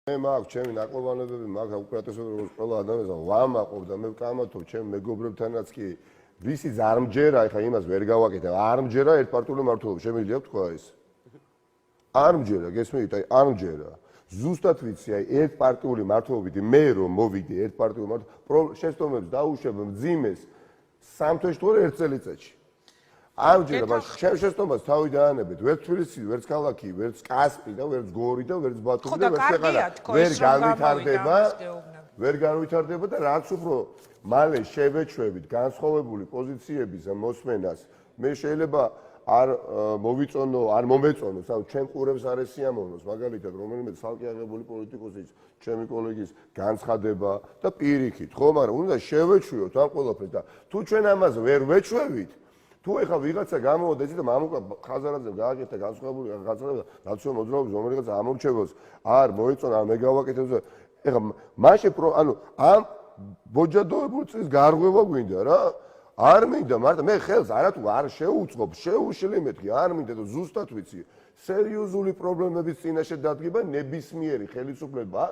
მე მაქვს ჩემი ნაკლოვანებები, მაქვს უკრატესობა როგორც ყველა ადამიანს, ვამაყობ და მე ვკამათობ ჩემ მეგობრებთანაც კი ვისიც არ მჯერა, ეხლა იმას ვერ გავაკეთებ, არ მჯერა ერთპარტიული მმართველობა, შემიძლია თქვა ეს. არ მჯერა, გესმით, აი არ მჯერა. ზუსტად ვიცი, აი ერთპარტიული მმართველობით მე რომ მოვიდე ერთპარტიული მმართველობა, შეცდომებს დაუშვებ მძიმეს 3 თვეში თუ ერთ წელიწადში. არ მჯერა, მაგრამ ჩემ შეცდომას თავი დაანებეთ, ვერც თბილისი, ვერც ქალაქი, ვერც კასპი და ვერც გორი და ვერც ბათუმი და ვერც ქვეყანა ვერ განვითარდება და რაც უფრო მალე შევეჩვევით განსხვავებული პოზიციების მოსმენას, მე შეიძლება არ მოვიწონო, არ მომეწონოს, ანუ ჩვენ ყურებს არ ესიამოვნოს, მაგალითად, რომელიმე ცალკე აღებული პოლიტიკოსის, ჩემი კოლეგის განცხადება და პირიქით, ხო, მაგრამ უნდა შევეჩვიოთ ამ ყველაფერს და თუ ჩვენ ამაზე ვერ ვეჩვევით, თუ ეხლა ვიღაცა გამოვიდა და მამუკა ხაზარაძემ გააკეთა განსხვავებული განცხადება ნაციონალურ მოძრაობის რომელიღაც ამორჩევას არ მოეწონა, არ მეგავაკეთებს ეხლა მაშინ ანუ ამ ბოჯადოებული წრის გარღვევა გვინდა რა არ მინდა მარტო მე ხელს არათუ არ შეუწყობ შეუშლი მეთქი არ მინდა და ზუსტად ვიცი სერიოზული პრობლემების წინაშე დადგება ნებისმიერი ხელისუფლება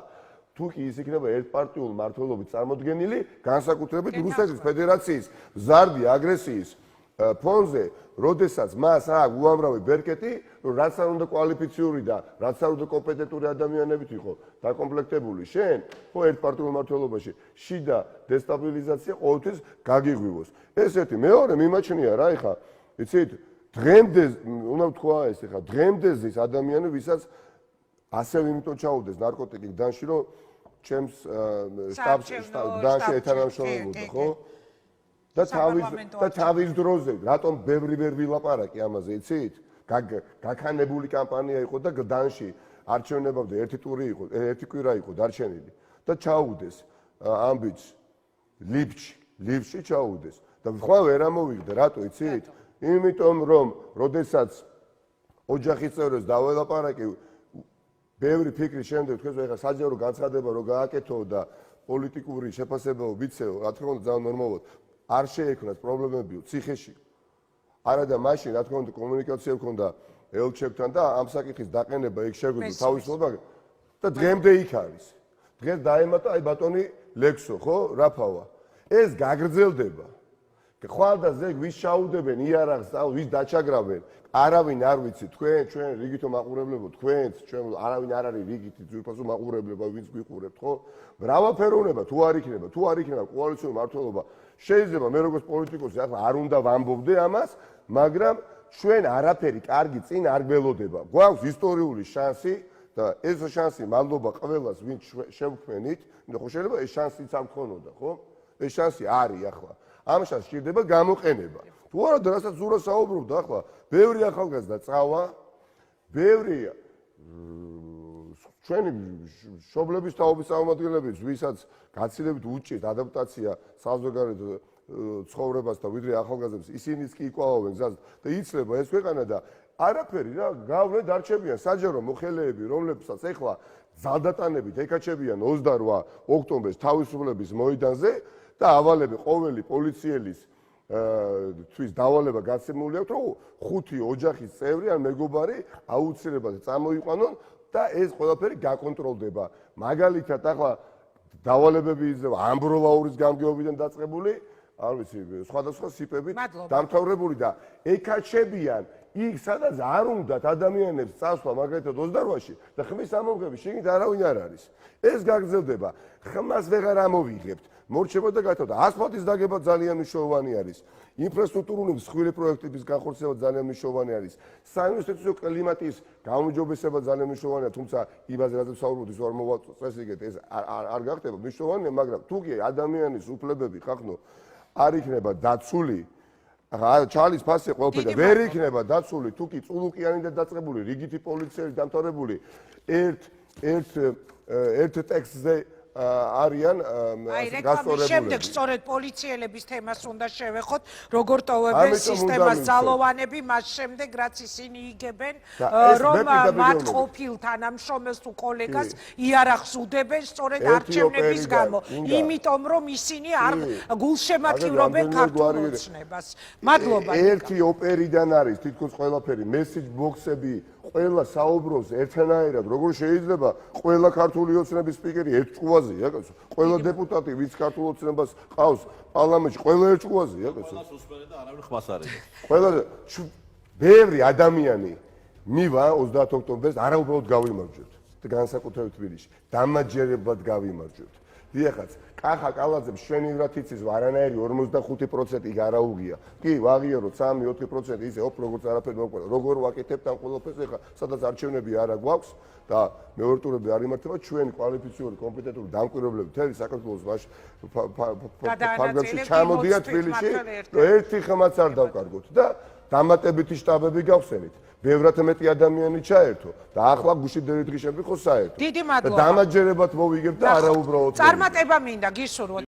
თუ კი ის იქნება ერთპარტიული მმართველობით წარმოდგენილი განსაკუთრებით რუსეთის ფედერაციის მზარდი აგრესიის ფონზე, როდესაც მას აქვს უამრავი ბერკეტი, რაც არ უნდა კვალიფიციური და რაც არ უნდა კომპეტენტური ადამიანებით იყო დაკომპლექტებული შენ, ხო ერთპარტიულ მმართველობაში შიდა დესტაბილიზაცია ყოველთვის გაგიღვივოს. ეს ერთი, მეორე მიმაჩნია რა, ეხლა, იცით, დღემდე, უნდა ვთქვა ეს, ეხლა, დღემდე ზის ადამიანი, ვისაც ასევე იმიტომ ჩაუდეს ნარკოტიკი გდანში, რომ ჩემს შტაბში ეთანამშრომლობდა, ხო? და თავის დროზე რატომ ბევრი ვერ ვილაპარაკი ამაზე იცით გაქანებული კამპანია იყო და გდანში არჩევნებამდე ერთი ტური იყო ერთი კვირა იყო დარჩენილი და ჩაუდეს ამბიც ლიფში ჩაუდეს და სხვა ვერ ამოვიღდა რატო იცით იმიტომ რომ როდესაც ოჯახის წევრებს დაველაპარაკი ბევრი ფიქრის შემდეგ თქვენ ეხლა საჯარო განცხადება რო გააკეთო და პოლიტიკური შეფასება ვიცეო რა თქმა უნდა ძალიან ნორმალურად არ შეექმნათ პრობლემები ციხეში. არა და მაშინ რა თქმა უნდა კომუნიკაცია ჰქონდა ელჩებთან და ამ საკითხის დაყენება იქ შეგვიძლია თავისუფლება და დღემდე იქ არის. დღეს დაემატა აი ბატონი ლექსო, ხო, რაფავა. ეს გაგრძელდება. ხვალ და ზეგ ვის შაუდებენ იარაღს, ვის დაჩაგრავენ, არავინ არ ვიცი, ჩვენ რიგითო მაყურებლებო, თქვენც, ჩვენ არავინ არ არის რიგითი ძვირფასო მაყურებლება, ვინც გვიყურებთ, ხო? მრავალფეროვნება თუ არ იქნება კოალიციური მმართველობა შეიძლება მე როგორც პოლიტიკოსი ახლა არ უნდა ვამბობდე ამას, მაგრამ ჩვენ არაფერი კარგი წინ არ გველოდება. გვაქვს ისტორიული შანსი და ეს შანსი მადლობა ყველას, ვინც შევქმნით, ხო შეიძლება ეს შანსიც არ გქონოდა, ხო? ეს შანსი არის ახლა. ამ შანსს სჭირდება გამოყენება. თუ არა და რასაც ზურა საუბრობდა ახლა, ბევრი ახალგაზრდა წავა, ბევრი ჩვენი მშობლების თაობის წარმომადგენლების, ვისაც გაცილებით უჭირთ ადაპტაცია საზოგადოებრივ ცხოვრებას და ვიდრე ახალგაზრდებს, ისინიც კი იკავებენ გზას და იცლება ეს ქვეყანა და არაფერი რა, გავლენ დარჩებიან საჯარო მოხელეები, რომლებსაც ეხლა ძალდატანებით ეკაჩებიან 28 ოქტომბერს თავისუფლების მოედანზე და ავალები ყოველი პოლიციელის თვის დავალება გაცემული აქვს, რომ 5 ოჯახის წევრი ან მეგობარი აუცილებლად წამოიყვანონ და ეს ყველაფერი გაკონტროლდება. მაგალითად, ახლა დავალებები იზრდება ამბროლაურის გამგეობიდან დაწყებული, არ ვიცი, სხვადასხვა სიპებით დამთავრებული და ეკაჩებიან იქ, სადაც არ უნდათ ადამიანებს წასვლა, მაგალითად 28-ში და ხმის ამომღები შიგნით არავინ არ არის. ეს გაგრძელდება. ხმას ვეღარ ამოვიღებთ. მორჩება და გათავდა. ასფალტის დაგება ძალიან მნიშვნელოვანი არის. ინფრასტრუქტურული მსხვილი პროექტების განხორციელება ძალიან მნიშვნელოვანი არის. საინვესტიციო კლიმატის გაუმჯობესება ძალიან მნიშვნელოვანია, თუმცა იმაზე რაც ვსაუბრობთ, ის არ მოვაწესრიგეთ, ეს არ გახდება მნიშვნელოვანია, მაგრამ თუ კი ადამიანის უფლებები ხახნო არ იქნება დაცული, ჩალის ფასი ყველაფერი და ვერ იქნება დაცული, თუ კი წულუკიანი და დაწყებული რიგითი პოლიციელი დამთავრებული ერთ ტექსტზე არიან გასწორებული. შემდეგ სწორედ პოლიციელების თემას უნდა შევეხოთ, როგორ ტოვებენ სისტემას ძალოვანები, მას შემდეგ რაც ისინი იგებენ, რომ მათ ყოფილ თანამშრომელს თუ კოლეგას იარაღს უდებენ სწორედ არჩევნების გამო, იმიტომ რომ ისინი არ გულშემატკივრობენ ქართულ ოცნებას. მადლობა. ერთი ოპერიდან არის თითქოს ყველაფერი, მესეჯ ბოქსები ყველა საუბრობს ერთნაირად, როგორ შეიძლება ყველა ქართული ოცნების სპიკერი ერთ ჭკუაზეა, კაცო. ყველა დეპუტატი, ვინც ქართულ ოცნებას ყავს პარლამენტში, ყველა ერთ ჭკუაზეა, კაცო. ყველას უსმენენ და არავინ ხმას არ იღებს. ყველა ბევრი ადამიანი მივა 30 ოქტომბერს არაუბრალოდ გავიმარჯვებთ და განსაკუთრებით თბილისში. დამაჯერებლად გავიმარჯვებთ. დიახაც, კახა კალაძემ შვენივრად იცის არანაირი 45% იქ არაუგია. კი, ვაღიაროთ 3-4% ისე ოპ როგორც არაფერი მოყვება. როგორ ვაკეთებთ ამ ყველაფერს ახლა, სადაც არჩევნები არა გვაქვს და მეორე ტურები არ იმართება, ჩვენი კვალიფიციური კომპეტენტური დამკვირვებლები მთელი საქართველოს ვაში ფარგლებში ჩამოდიან თბილისში, რომ ერთი ხმაც არ დავკარგოთ და დამატებითი შტაბები გავხსენით. ბევრად მეტი ადამიანი ჩაერთო და ახლა გუში დერედგიშები ხო საერთო. დიდი მადლობა. და დამაჯერებლად მოვიგებ და არაუბრალოდ. წარმატება მინდა გისურვოთ.